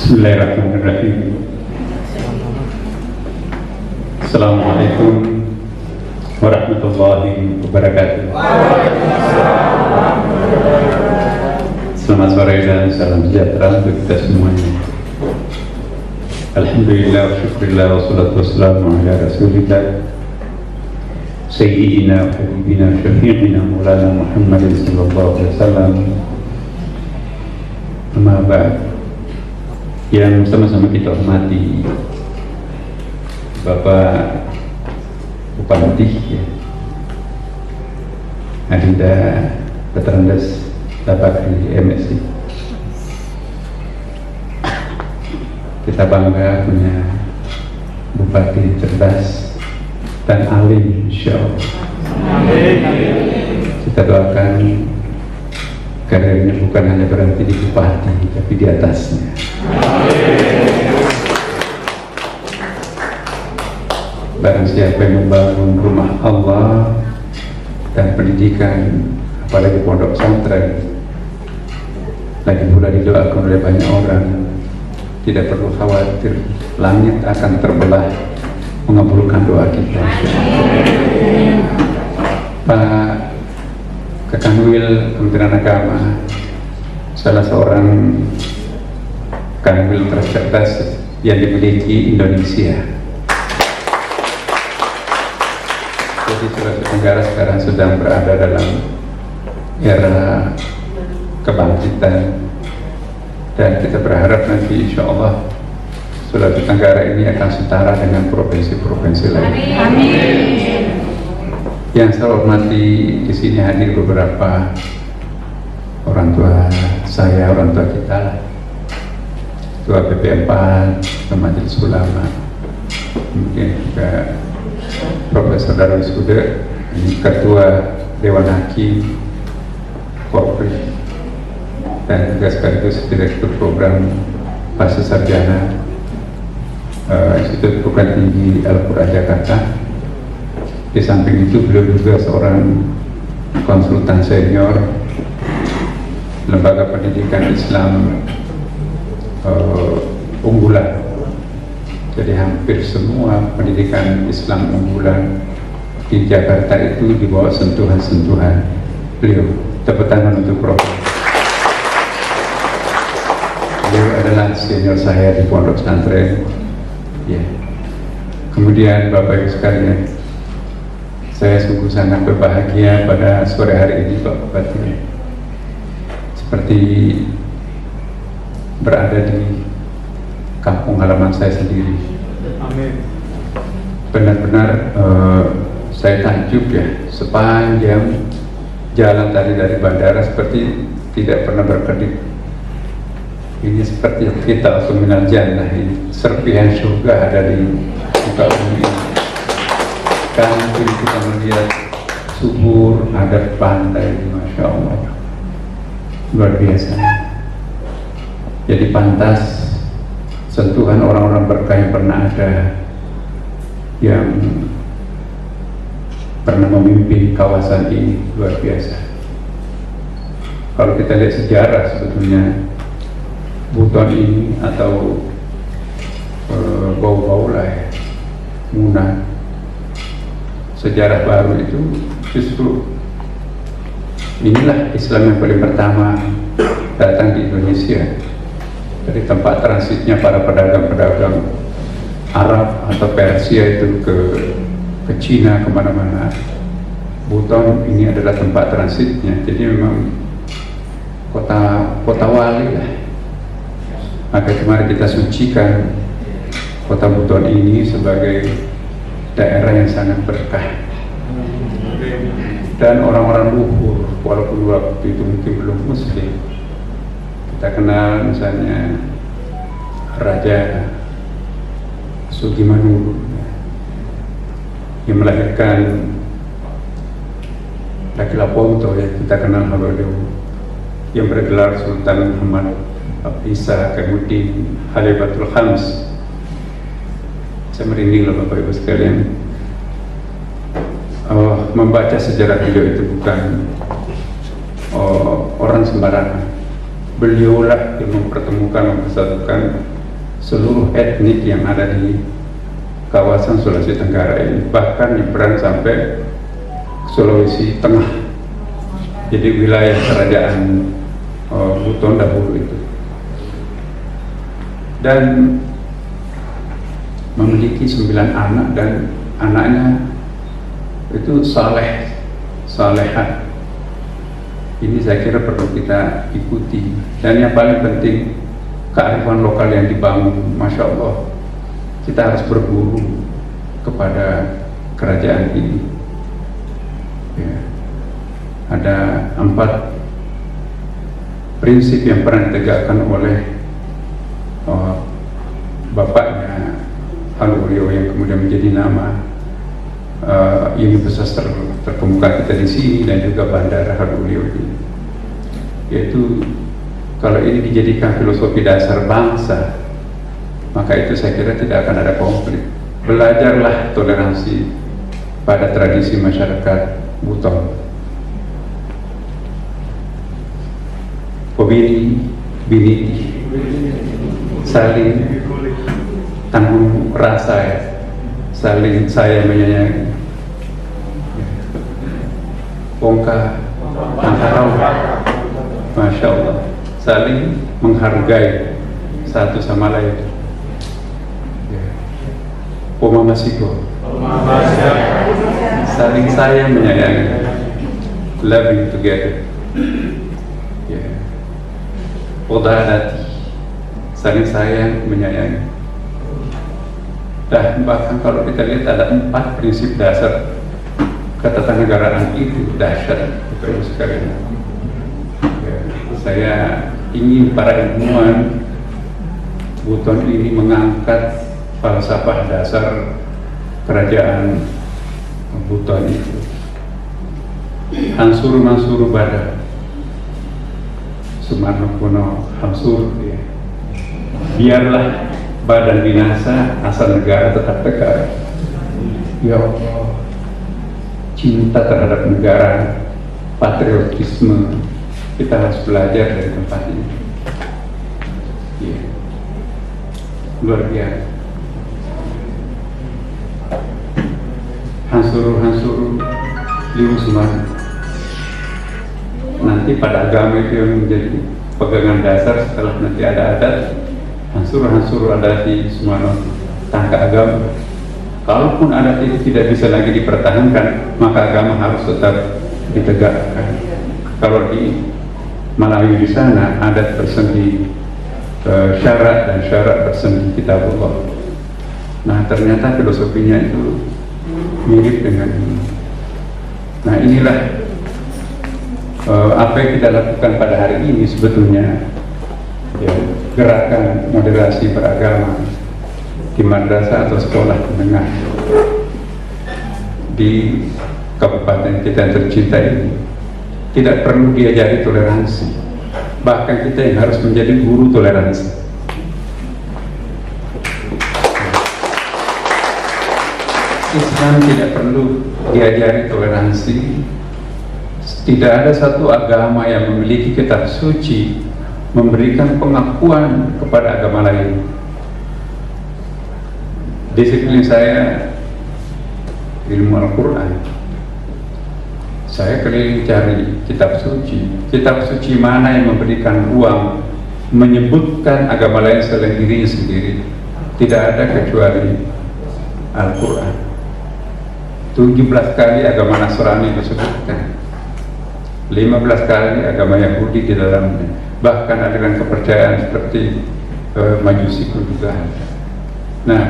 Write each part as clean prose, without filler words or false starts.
Bismillahirrahmanirrahim. Assalamualaikum warahmatullahi wabarakatuh. Selamat sore dan salam sejahtera untuk kita semuanya. Alhamdulillah wa syukurillah wa salatu wassalamu ala rasulillah Sayyidina wa habibina syafi'ina maulana Muhammadin sallallahu alaihi wasallam. Amma ba'd. Yang sama-sama kita hormati Bapak Bupati Adinda Petrandes Tabakri MSI. Kita bangga punya Bupati cerdas dan alim, insyaallah. Kita doakan karirnya bukan hanya berhenti di bupati, tapi di atasnya. Barang siapa yang membangun rumah Allah dan pendidikan, apalagi pondok pesantren, lagi pula didoakan oleh banyak orang, tidak perlu khawatir, langit akan terbelah mengabulkan doa kita. Pak Kanwil Kementerian Agama, salah seorang kanwil tercerdas yang dimiliki Indonesia. Jadi Sulawesi Tenggara sekarang sedang berada dalam era kebangkitan, dan kita berharap nanti insya Allah Sulawesi Tenggara ini akan setara dengan provinsi-provinsi lain. Amin. Yang saya hormati, di sini hadir beberapa orang tua saya, orang tua kita, Ketua PP4, Majelis Ulama, kemudian juga Profesor Darwis Huda, Ketua Dewan Hakim Polri, dan juga sekaligus Direktur Program Pasca Sarjana Institut Perguruan Tinggi Al-Quran Jakarta. Di samping itu beliau juga seorang konsultan senior Lembaga Pendidikan Islam unggulan. Jadi hampir semua pendidikan Islam unggulan di Jakarta itu di bawah sentuhan-sentuhan beliau. Tepuk tangan untuk Prof. Beliau adalah senior saya di pondok pesantren. Ya. Kemudian Bapak Ibu sekalian, saya sungguh sangat berbahagia pada sore hari ini Pak Bupati, seperti berada di kampung halaman saya sendiri. Amin. Benar-benar saya takjub ya, sepanjang jalan tadi dari bandara seperti tidak pernah berkedip. Ini seperti kita atau minal jannah, ini serpihan surga ada di muka bumi ini. Kan kita melihat subur, ada pantai, Masya Allah, luar biasa. Jadi pantas sentuhan orang-orang berkah yang pernah ada, yang pernah memimpin kawasan ini, luar biasa. Kalau kita lihat sejarah, sebetulnya Buton ini atau bau-bau lah ya, Muna, sejarah baru itu justru inilah Islam yang paling pertama datang di Indonesia, dari tempat transitnya para pedagang-pedagang Arab atau Persia itu ke Cina, kemana-mana. Buton ini adalah tempat transitnya, jadi memang kota wali lah. Maka kemarin kita sucikan kota Buton ini sebagai daerah yang sangat berkah, dan orang-orang luhur, walaupun waktu itu mungkin belum muslim. Kita kenal misalnya Raja Sugimanuru yang melahirkan Laki Laponto, yang kita kenal Halolewu, yang bergelar Sultan Muhammad Isa Kemudian Khalifatul Khams. Saya merinding loh Bapak Ibu sekalian. Membaca sejarah beliau itu bukan orang sembarangan. Beliaulah yang mempertemukan, mempersatukan seluruh etnik yang ada di kawasan Sulawesi Tenggara ini, bahkan nyebrang sampai Sulawesi Tengah, jadi wilayah kerajaan Buton dahulu itu, dan memiliki 9 anak, dan anaknya itu salehat. Ini saya kira perlu kita ikuti, dan yang paling penting kearifan lokal yang dibangun, Masya Allah, kita harus berguru kepada kerajaan ini. Ya. Ada 4 prinsip yang pernah ditegakkan oleh bapaknya Halulio yang kemudian menjadi nama universitas terkemuka kita di sini, dan juga Bandara Halulio ini, yaitu kalau ini dijadikan filosofi dasar bangsa, maka itu saya kira tidak akan ada konflik. Belajarlah toleransi pada tradisi masyarakat Buton. Pobini, biniti, saling tanggung rasa, ya, saling sayang menyayangi. Bongka, angkarau, Masya Allah, saling menghargai satu sama lain. Pomamasiko, saling sayang menyayangi, loving together. Podarati, saling sayang menyayangi. Dan bahkan kalau kita lihat ada 4 prinsip dasar ketatanegaraan itu dahsyat, Bapak sekalian. Saya ingin para ilmuwan Buton ini mengangkat falsafah dasar kerajaan Buton itu. Hansur mansur badan, Sumarno kuno hamsur, ya. Biarlah badan binasa, asal negara tetap tegak. Ya Allah, cinta terhadap negara, patriotisme, kita harus belajar dari tempat ini. Ya. Luar biasa. Hansur Liu Sumarno. Nanti pada agama itu yang menjadi pegangan dasar, setelah nanti ada adat, hansur adat di Sumarno, tangka agama. Kalaupun adat itu tidak bisa lagi dipertahankan, maka agama harus tetap ditegakkan. Kalau di Malawi di sana adat bersendi syarat, dan syarat bersendi kitabullah. Nah, ternyata filosofinya itu mirip dengan ini. Nah, inilah apa yang kita lakukan pada hari ini sebetulnya, ya, gerakan moderasi beragama di madrasah atau sekolah menengah di kabupaten kita yang tercinta ini. Tidak perlu diajari toleransi, bahkan kita yang harus menjadi guru toleransi. Islam tidak perlu diajari toleransi. Tidak ada satu agama yang memiliki kitab suci memberikan pengakuan kepada agama lain. Disiplin saya ilmu Al-Quran. Saya keliling cari kitab suci. Kitab suci mana yang memberikan ruang menyebutkan agama lain selain dirinya sendiri? Tidak ada kecuali Al-Quran. 17 kali agama Nasrani disebutkan, 15 kali agama Yahudi di dalamnya. Bahkan aliran kepercayaan seperti Majusi pun juga ada. Nah,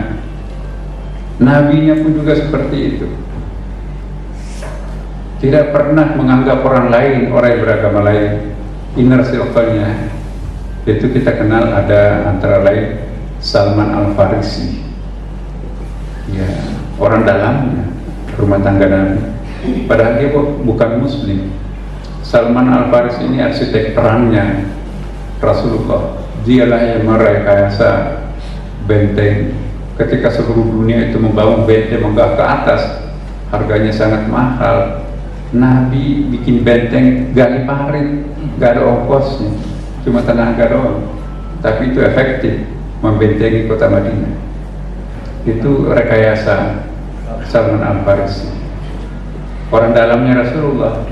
nabinya pun juga seperti itu. Tidak pernah menganggap orang lain, orang yang beragama lain, inner circle-nya. Itu kita kenal ada antara lain Salman Al-Farisi, ya, orang dalamnya rumah tangga Nabi, padahal dia bukan Muslim. Salman Al-Farisi ini arsitek perangnya Rasulullah. Dialah yang merekayasa benteng ketika seluruh dunia itu membangun benteng menggah ke atas, harganya sangat mahal. Nabi bikin benteng gali parit, gak ada ongkosnya, cuma tenaga doang, tapi itu efektif membentengi kota Madinah. Itu rekayasa Salman Al-Farisi. Orang dalamnya Rasulullah,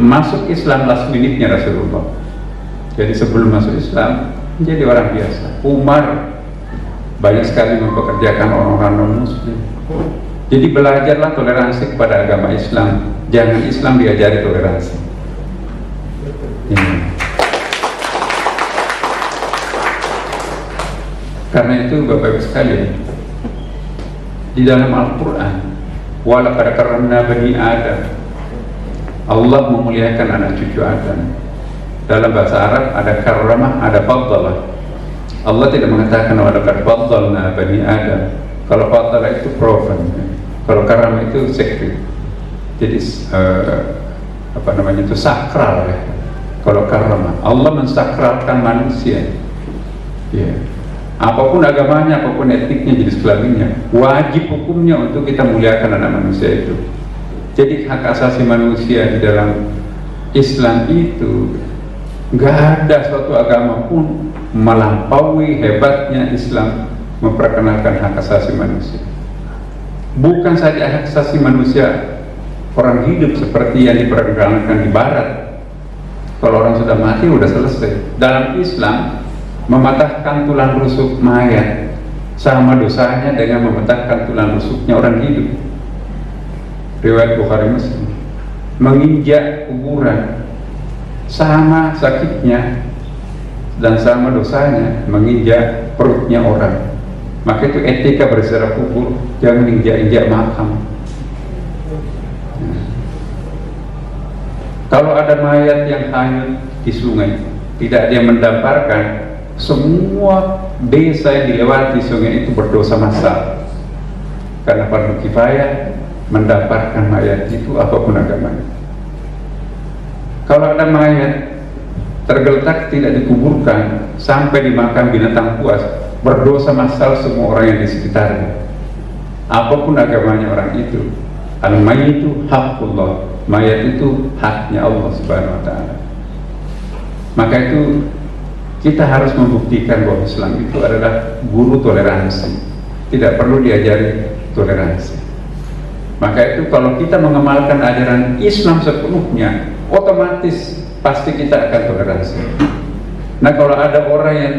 masuk Islam last minute-nya Rasulullah. Jadi sebelum masuk Islam menjadi orang biasa. Umar banyak sekali mempekerjakan orang-orang non-muslim. Jadi belajarlah toleransi kepada agama Islam. Jangan Islam diajari toleransi. Ini. Karena itu Bapak Ibu sekalian, di dalam Al-Quran, walaqad karramna bani Adam, Allah memuliakan anak cucu Adam. Dalam bahasa Arab ada karramah, ada faddalah. Allah tidak mengatakan walaqad faddalna bani Adam. Kalau faddalah itu proven, kalau karramah itu sekret. Jadi itu sakral ya. Kalau karramah, Allah mensakralkan manusia. Ya. Apapun agamanya, apapun etiknya, jenis kelaminnya, wajib hukumnya untuk kita muliakan anak manusia itu. Jadi hak asasi manusia di dalam Islam itu nggak ada suatu agama pun melampaui hebatnya Islam memperkenalkan hak asasi manusia. Bukan saja hak asasi manusia orang hidup seperti yang diperkenalkan di Barat. Kalau orang sudah mati udah selesai. Dalam Islam, mematahkan tulang rusuk mayat sama dosanya dengan mematahkan tulang rusuknya orang hidup. Riwayat Bukhari Muslim. Menginjak kuburan sama sakitnya dan sama dosanya menginjak perutnya orang. Maka itu etika berziarah kubur, jangan injak-injak makam. Kalau ada mayat yang hanyut di sungai, tidak ada yang mendamparkan, semua desa yang dilewati sungai itu berdosa massal. Karena fardu kifayah mendamparkan mayat itu apapun agamanya. Kalau ada mayat tergeletak tidak dikuburkan sampai dimakan binatang buas, berdosa massal semua orang yang di sekitarnya. Apapun agamanya orang itu. Al-mayyit itu haqqullah. Mayat itu haknya Allah Subhanahu wa ta'ala. Maka itu kita harus membuktikan bahwa Islam itu adalah guru toleransi. Tidak perlu diajari toleransi. Maka itu kalau kita mengamalkan ajaran Islam sepenuhnya, otomatis pasti kita akan toleransi. Nah, kalau ada orang yang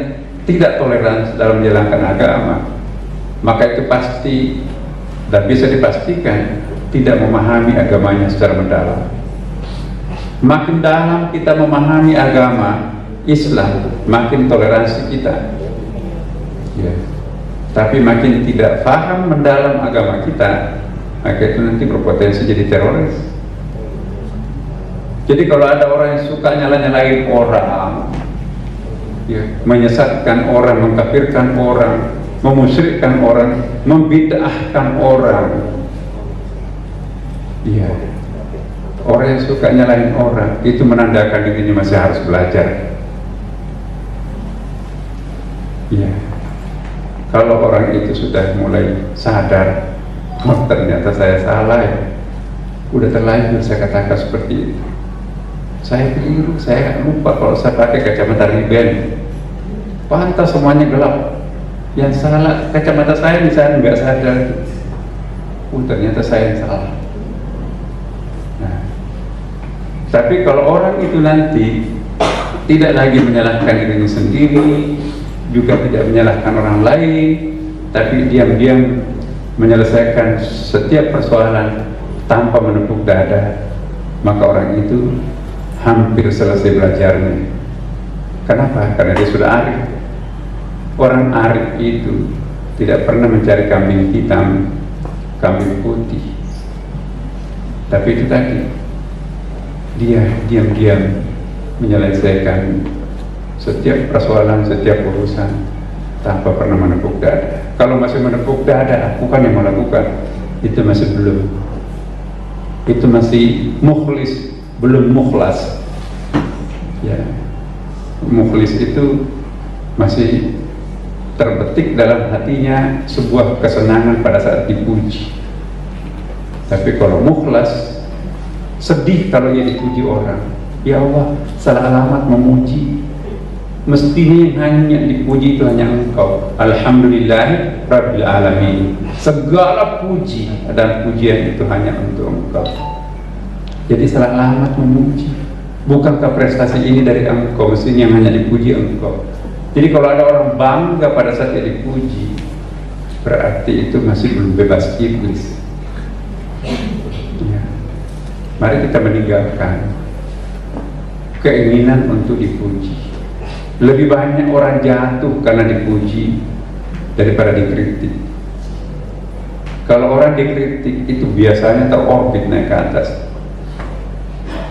tidak toleransi dalam menjalankan agama, maka itu pasti dan bisa dipastikan tidak memahami agamanya secara mendalam. Makin dalam kita memahami agama Islam, makin toleransi kita. Ya. Tapi makin tidak paham mendalam agama kita, maka itu nanti berpotensi jadi teroris. Jadi kalau ada orang yang suka nyala-nyalain orang, ya, menyesatkan orang, mengkafirkan orang, memusyrikkan orang, membid'ahkan orang, ya, orang yang suka nyalain orang itu menandakan dirinya masih harus belajar. Ya, kalau orang itu sudah mulai sadar, oh ternyata saya salah ya, udah terlanjur saya katakan seperti itu, saya keliru, saya lupa kalau saya pakai kacamata Ray-Ban, pantas semuanya gelap, yang salah kacamata saya di sana nggak sadar, ternyata saya yang salah. Nah, tapi kalau orang itu nanti tidak lagi menyalahkan dirinya sendiri, juga tidak menyalahkan orang lain, tapi diam-diam menyelesaikan setiap persoalan tanpa menepuk dada, maka orang itu hampir selesai belajarnya. Kenapa? Karena dia sudah arif. Orang arif itu tidak pernah mencari kambing hitam, kambing putih, tapi itu tadi, dia diam-diam menyelesaikan setiap persoalan, setiap urusan tanpa pernah menepuk dada. Kalau masih menepuk dada, bukan yang melakukan, itu masih belum, itu masih mukhlis, belum mukhlas. Ya, mukhlis itu masih terbetik dalam hatinya sebuah kesenangan pada saat dipuji. Tapi kalau mukhlas, sedih kalau ia dipuji orang. Ya Allah, salah alamat memuji. Mestinya yang hanya dipuji itu hanya Engkau. Alhamdulillah Rabbil Alamin. Segala puji dan pujian itu hanya untuk Engkau. Jadi salah alamat memuji. Bukankah prestasi ini dari Engkau? Mestinya yang hanya dipuji Engkau. Jadi kalau ada orang bangga pada saat dia dipuji, berarti itu masih belum bebas iblis. Ya. Mari kita meninggalkan keinginan untuk dipuji. Lebih banyak orang jatuh karena dipuji daripada dikritik. Kalau orang dikritik itu biasanya terorbit naik ke atas.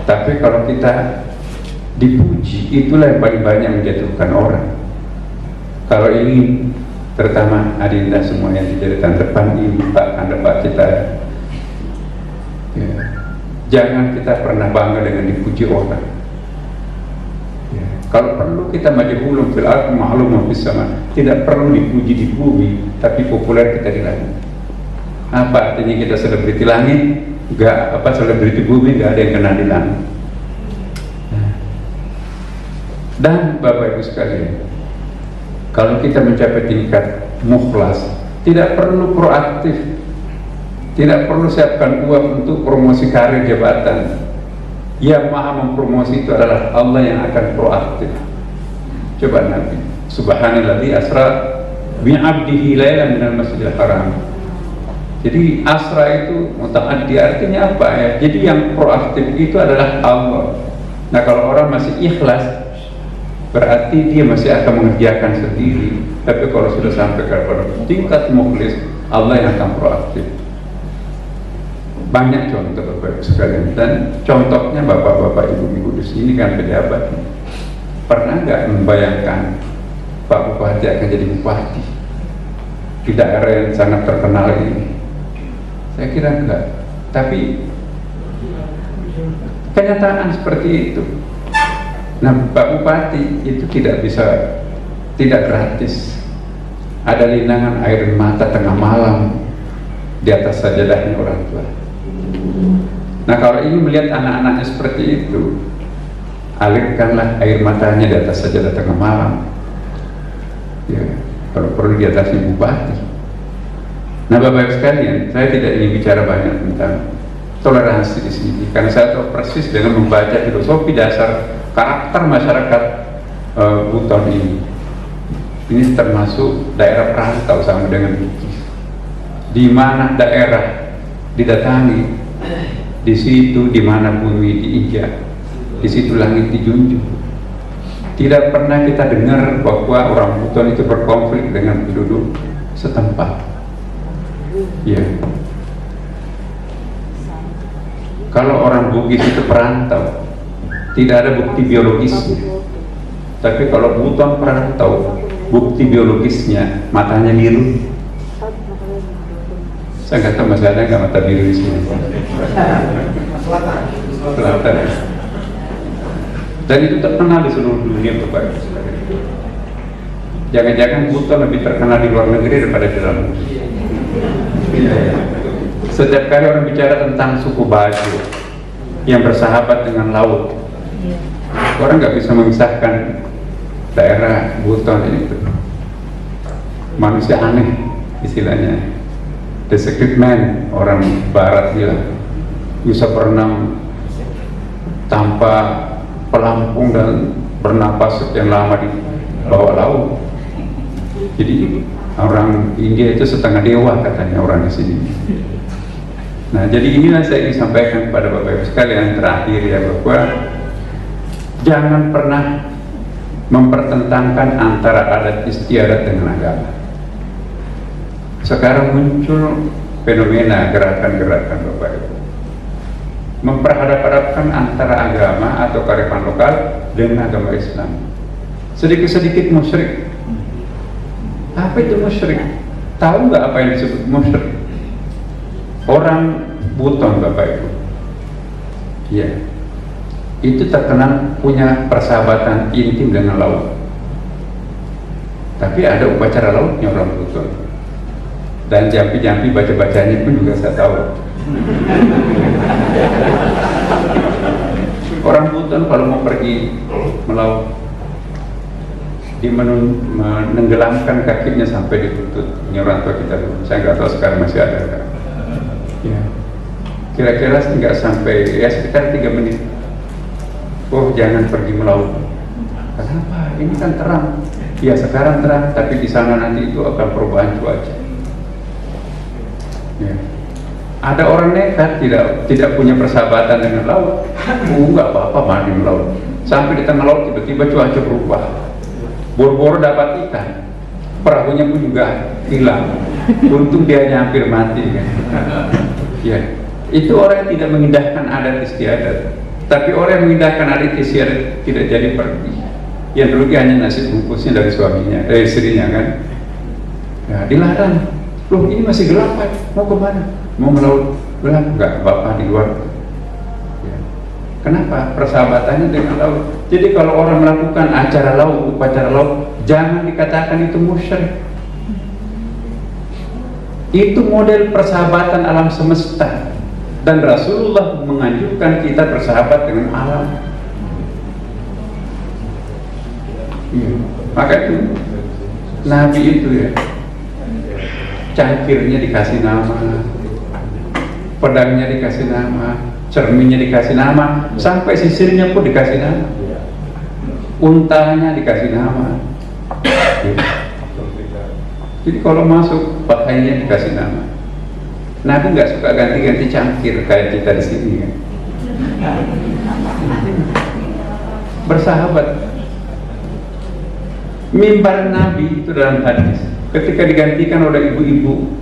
Tapi kalau kita dipuji, itulah yang paling banyak menjatuhkan orang. Kalau ingin, terutama adinda semua yang di deretan depan ini, Pak, Anda Pak kita, ya, jangan kita pernah bangga dengan dipuji orang. Ya, kalau perlu kita majhulun fil ardi ma'lumun fis sama, tidak perlu dipuji di bumi, tapi populer kita di langit. Apa artinya kita selebriti langit? Enggak, apa selebriti bumi enggak ada yang kenal di langit. Dan Bapak Ibu sekalian, kalau kita mencapai tingkat mukhlas, tidak perlu proaktif, tidak perlu siapkan uang untuk promosi karir jabatan. Yang maha mempromosi itu adalah Allah yang akan proaktif. Coba Nabi, Subhanalladzi asra bi'abdihi lailan minal masjidil haram. Jadi asra itu mutaaddi, artinya apa ya? Jadi yang proaktif itu adalah Allah. Nah kalau orang masih ikhlas, berarti dia masih akan mengerjakan sendiri. Tapi kalau sudah sampai ke tingkat mukhlis, Allah yang akan proaktif. Banyak contoh Bapak Ibu sekalian, dan contohnya bapak-bapak ibu-ibu di sini kan pejabat. Pernah nggak membayangkan Pak Bupati akan jadi bupati di daerah yang sangat terkenal ini? Saya kira enggak. Tapi kenyataan seperti itu. Nah, Pak Bupati itu tidak gratis. Ada linangan air mata tengah malam di atas sajadahnya orang tua. Nah, kalau ingin melihat anak-anaknya seperti itu, alirkanlah air matanya di atas sajadah tengah malam. Ya, kalau perlu di atasnya bupati. Nah, Bapak Ibu sekalian, saya tidak ingin bicara banyak tentang toleransi di sini, karena saya tahu persis dengan membaca filosofi dasar karakter masyarakat Buton ini. Ini termasuk daerah perantau sama dengan Bugis. Di mana daerah didatangi, di situ di mana bumi diinjak, di situ langit dijunjung. Tidak pernah kita dengar bahwa orang Buton itu berkonflik dengan penduduk setempat. Ya. Kalau orang Bugis itu perantau, tidak ada bukti biologisnya. Tapi kalau Buton perantau, bukti biologisnya matanya biru. Saya nggak tahu masih ada nggak mata biru di sini. Selatan. Dan itu terkenal di seluruh dunia, Bapak Ibu sekalian. Jangan-jangan Buton lebih terkenal di luar negeri daripada di dalam negeri. Setiap kali orang bicara tentang suku Bajo yang bersahabat dengan laut, orang nggak bisa memisahkan daerah Buton itu. Manusia aneh istilahnya, the secret man, orang barat bilang, bisa berenang tanpa pelampung dan bernapas sekian lama di bawah laut. Jadi orang India itu setengah dewa katanya orang di sini. Nah, jadi inilah saya ingin sampaikan kepada Bapak Ibu sekalian terakhir ya, bahwa jangan pernah mempertentangkan antara adat istiadat dengan agama. Sekarang muncul fenomena gerakan-gerakan Bapak Ibu memperhadap-hadapkan antara agama atau kearifan lokal dengan agama Islam. Sedikit-sedikit musyrik. Apa itu musyrik? Tahu nggak apa yang disebut musyrik? Orang Buton Bapak Ibu, ya, itu terkenal punya persahabatan intim dengan laut. Tapi ada upacara lautnya orang Buton. Dan jampi-jampi baca-bacanya pun juga saya tahu. Orang Buton kalau mau pergi melaut, Dia menenggelamkan kakinya sampai di lutut. Ini orang tua kita dulu. Saya nggak tahu sekarang masih ada kan? Ya. Kira-kira nggak sampai ya sekitar 3 menit. Oh, jangan pergi melaut. Kenapa? Ini kan terang. Ya sekarang terang, tapi di sana nanti itu akan perubahan cuaca. Ya. Ada orang nekat tidak punya persahabatan dengan laut. Nggak apa-apa mandi melaut. Sampai di tengah laut tiba-tiba cuaca berubah. Boro-boro dapat ikan, perahunya pun juga hilang. Untung dia hampir mati kan. Ya, itu orang yang tidak mengindahkan adat istiadat. Tapi orang yang mengindahkan adat istiadat tidak jadi pergi. Yang dulu hanya nasi bungkusnya dari suaminya, dari istrinya kan. Ya, dilarang. Loh, ini masih gelap kan? Mau kemana? Mau melaut? Gelap? Enggak, bapak di luar. Ya. Kenapa? Persahabatannya dengan laut. Jadi kalau orang melakukan acara laut, upacara laut, jangan dikatakan itu musyrik. Itu model persahabatan alam semesta. Dan Rasulullah menganjurkan kita bersahabat dengan alam. Ya. Maka itu Nabi itu ya, cangkirnya dikasih nama, pedangnya dikasih nama, cerminnya dikasih nama, sampai sisirnya pun dikasih nama, untanya dikasih nama. Jadi kalau masuk pakaiannya dikasih nama. Nabi nggak suka ganti-ganti cangkir kayak kita di sini kan. Bersahabat. Mimbar Nabi itu dalam hadis ketika digantikan oleh ibu-ibu,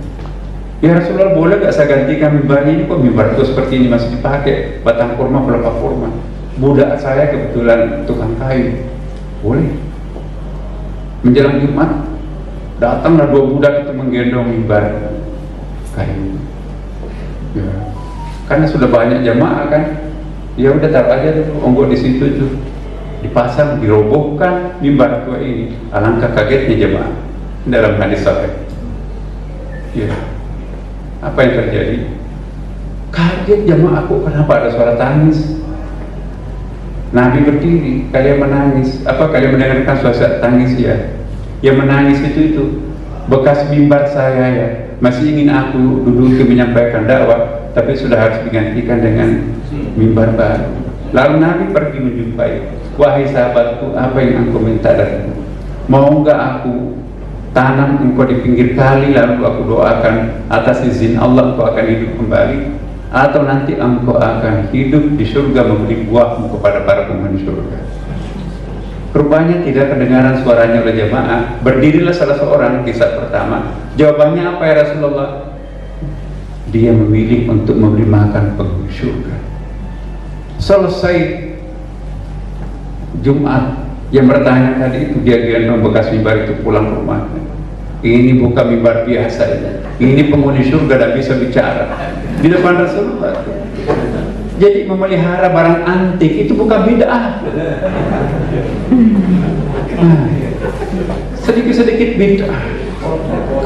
ya Rasulullah boleh gak saya gantikan mimbarnya? Ini kok mimbar itu seperti ini masih dipakai, batang kurma, pelepah kurma. Budak saya kebetulan tukang kayu, boleh. Menjelang Jumat datanglah 2 budak itu menggendong mimbar kayu. Ya. Karena sudah banyak jamaah kan, ya udah taruh aja dulu, onggo di situ tuh. Dipasang, dirobohkan mimbar tua ini. Alangkah kagetnya jemaah dalam hadis sahih. Ya. Apa yang terjadi? Kaget jemaah, kok kenapa ada suara tangis? Nabi berdiri, kalian menangis. Apa kalian mendengarkan suara tangis ya? Yang menangis itu bekas mimbar saya ya. Masih ingin aku duduk menyampaikan dakwah, tapi sudah harus digantikan dengan mimbar baru. Lalu Nabi pergi menjumpai, wahai sahabatku, apa yang engkau minta dariku? Mau enggak aku tanam engkau di pinggir kali, lalu aku doakan atas izin Allah engkau akan hidup kembali, atau nanti engkau akan hidup di surga memberi buahmu kepada para penghuni surga. Rupanya tidak kedengaran suaranya oleh jemaah. Berdirilah salah seorang, kisah pertama. Jawabannya apa ya Rasulullah? Dia memilih untuk memberi makan penghuni surga. Selesai Jumat, yang bertanya tadi itu dia gendong bekas mimbar itu pulang ke rumahnya. Ini bukan mimbar biasa ya. Ini penghuni surga dan bisa bicara di depan Rasulullah. Jadi memelihara barang antik itu bukan bid'ah. Sedikit-sedikit bid'ah.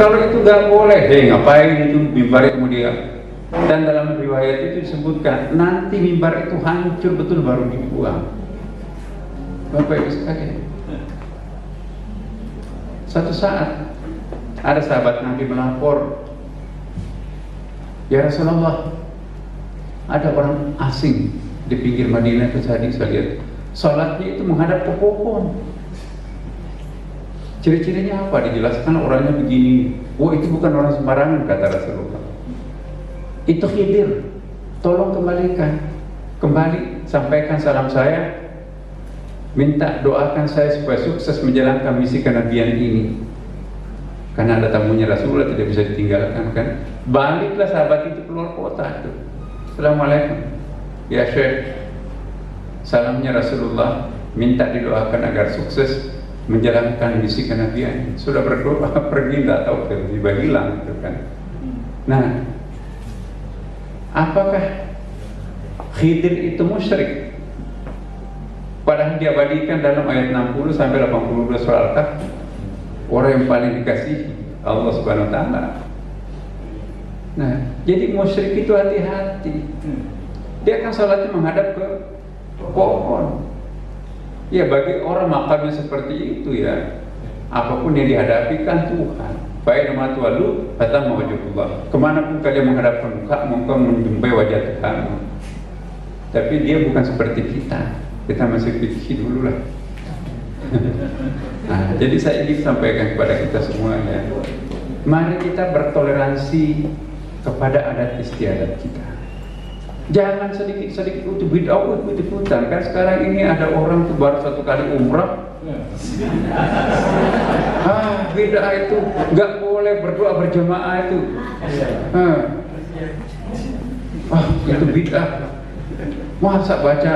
Kalau itu gak boleh, ngapain itu mimbar itu dia? Dan dalam riwayat itu disebutkan nanti mimbar itu hancur betul baru dibuang. Bapak Ibu sekalian, satu saat ada sahabat Nabi melapor, ya Rasulullah, ada orang asing di pinggir Madinah itu tadi saya lihat salatnya itu menghadap ke pohon. Ciri-cirinya apa? Dijelaskan orangnya begini. Oh, itu bukan orang sembarangan, kata Rasulullah. Itu Khidir, tolong kembalikan. Kembali, sampaikan salam saya, minta doakan saya supaya sukses menjalankan misi kenabian ini. Karena ada tamunya Rasulullah, tidak bisa ditinggalkan kan. Baliklah sahabat itu keluar kota itu. Assalamualaikum ya Syekh, salamnya Rasulullah, minta didoakan agar sukses menjalankan misi kenabian. Sudah berdoa, pergi, tidak tahu, tiba-tiba hilang gitu kan. Nah, apakah Khidir itu musyrik? Padahal diabadikan dalam ayat 60 sampai 82 surah Al-Kahfi. Orang yang paling dikasihi Allah Subhanahu wa taala. Nah, jadi musyrik itu hati-hati. Dia akan salatnya menghadap ke pohon. Ya bagi orang makamnya seperti itu ya, apapun yang dihadapi kan Tuhan. Baik nama tualu, kata mawajibullah. Kemanapun kalian menghadapkan muka, maka menjumpai wajah Tuhan. Tapi dia bukan seperti kita masih fikih dulu lah. Nah, jadi saya ingin sampaikan kepada kita semuanya, mari kita bertoleransi kepada adat istiadat kita. Jangan sedikit-sedikit itu bid'ah ikut-ikutan. Kan sekarang ini ada orang tuh baru 1 kali umrah. Bid'ah itu nggak boleh berdoa berjamaah itu. Itu bid'ah. Masa baca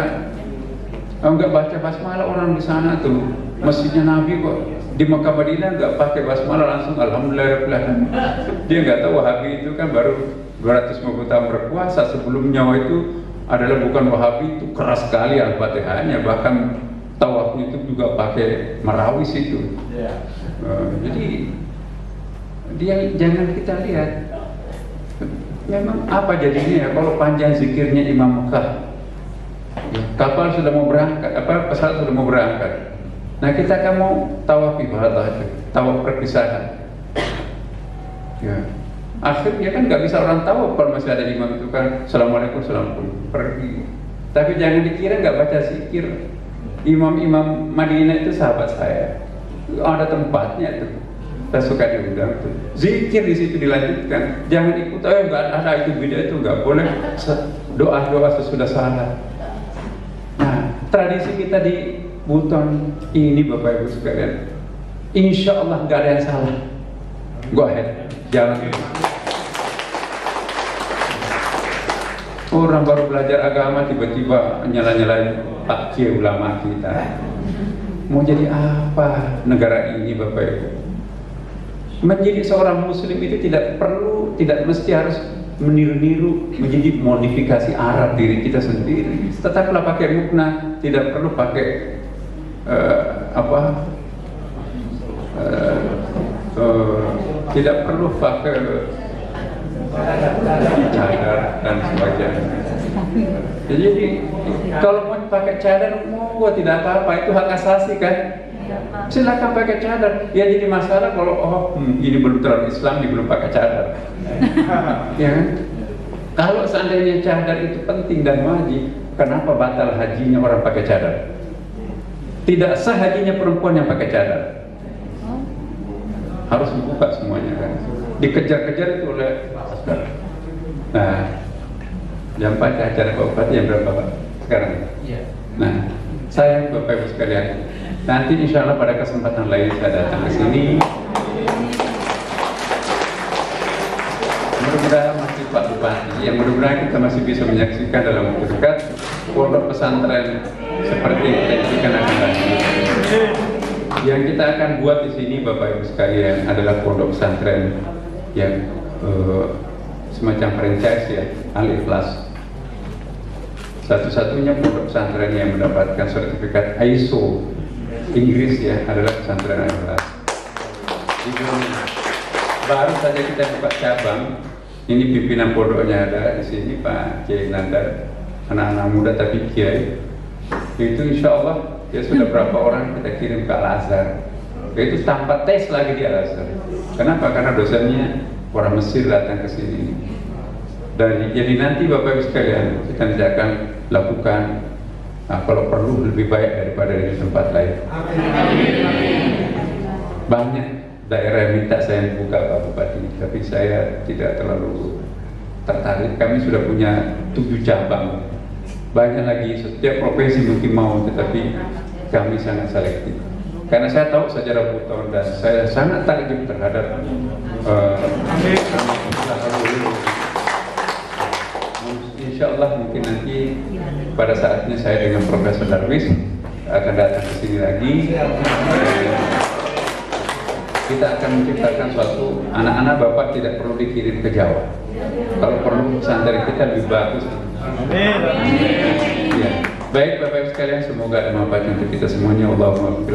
nggak baca basmalah orang di sana tuh, masjidnya Nabi kok di Mekah Madinah nggak pakai basmalah langsung alhamdulillah. Dia nggak tahu Wahabi itu kan baru 250 tahun berkuasa. Sebelumnya itu adalah bukan Wahabi, itu keras sekali Al-Fatihahnya, bahkan tawafnya itu juga pakai marawis itu. Jadi dia jangan kita lihat memang apa jadinya ya kalau panjang zikirnya Imam Mekah. Kapal sudah mau berangkat, pesawat sudah mau berangkat. Nah kita kan mau tawafi tawaf perpisahan. Ya. Akhirnya kan nggak bisa orang tahu kalau masih ada imam itu kan Assalamualaikum pergi. Tapi jangan dikira nggak baca zikir. Imam-imam Madinah itu sahabat saya. Ada tempatnya tuh. Saya suka diundang tuh. Zikir di situ dilanjutkan. Jangan ikut nggak ada itu beda itu nggak boleh. Doa sesudah salat. Nah tradisi kita di Buton ini Bapak Ibu sekalian, insya Allah nggak ada yang salah. Go ahead, jangan. Orang baru belajar agama tiba-tiba nyala-nyalain Pak Kiai ulama kita. Mau jadi apa negara ini Bapak Ibu? Menjadi seorang muslim itu tidak mesti harus meniru-niru menjadi modifikasi Arab diri kita sendiri. Tetaplah pakai mukna, tidak perlu pakai tidak perlu pakai cadar dan sebagainya. Jadi kalau mau pakai cadar, tidak apa-apa, itu hak asasi kan. Silakan pakai cadar. Ya jadi masalah kalau ini belum terlalu Islam, ini belum pakai cadar. Ya kan? Kalau seandainya cadar itu penting dan wajib, kenapa batal hajinya orang pakai cadar? Tidak sah hajinya perempuan yang pakai cadar. Harus dibuka semuanya kan. Dikejar-kejar itu oleh askar. Nah, jam 4 acara Pak Bupati yang berapa Pak sekarang? Iya. Nah, saya Bapak Ibu sekalian, nanti insya Allah pada kesempatan lain saya datang ke sini. Mudah-mudahan masih Pak Bupati, yang mudah-mudahan kita masih bisa menyaksikan dalam waktu dekat pondok pesantren seperti yang kita akan lanjut. Yang kita akan buat di sini Bapak Ibu sekalian adalah pondok pesantren yang semacam franchise ya, Al-Ikhlas. Satu-satunya pondok pesantren yang mendapatkan sertifikat ISO Inggris ya adalah pesantren Al-Ikhlas. Baru saja kita buka cabang. Ini pimpinan pondoknya ada di sini Pak Kiai Nandar, anak-anak muda tapi Kiai. Itu insya Allah ya sudah berapa orang kita kirim ke Al-Azhar. Itu tanpa tes lagi di Al-Azhar. Kenapa? Karena dosennya orang Mesir datang ke sini. Dan jadi nanti Bapak Ibu sekalian kita akan lakukan kalau perlu lebih baik daripada di tempat lain. Banyak daerah yang minta saya buka Pak Bupati, tapi saya tidak terlalu tertarik. Kami sudah punya 7 cabang. Banyak lagi, setiap provinsi mungkin mau, tetapi kami sangat selektif. Karena saya tahu sejarah Buton dan saya sangat takjub terhadap insya Allah mungkin nanti pada saatnya saya dengan Profesor Darwis akan datang ke sini lagi. Kita akan menciptakan suatu anak-anak Bapak tidak perlu dikirim ke Jawa. Kalau perlu pesantren kita lebih bagus. Ya. Baik Bapak Ibu sekalian, semoga ada manfaat untuk kita semuanya. Allahumma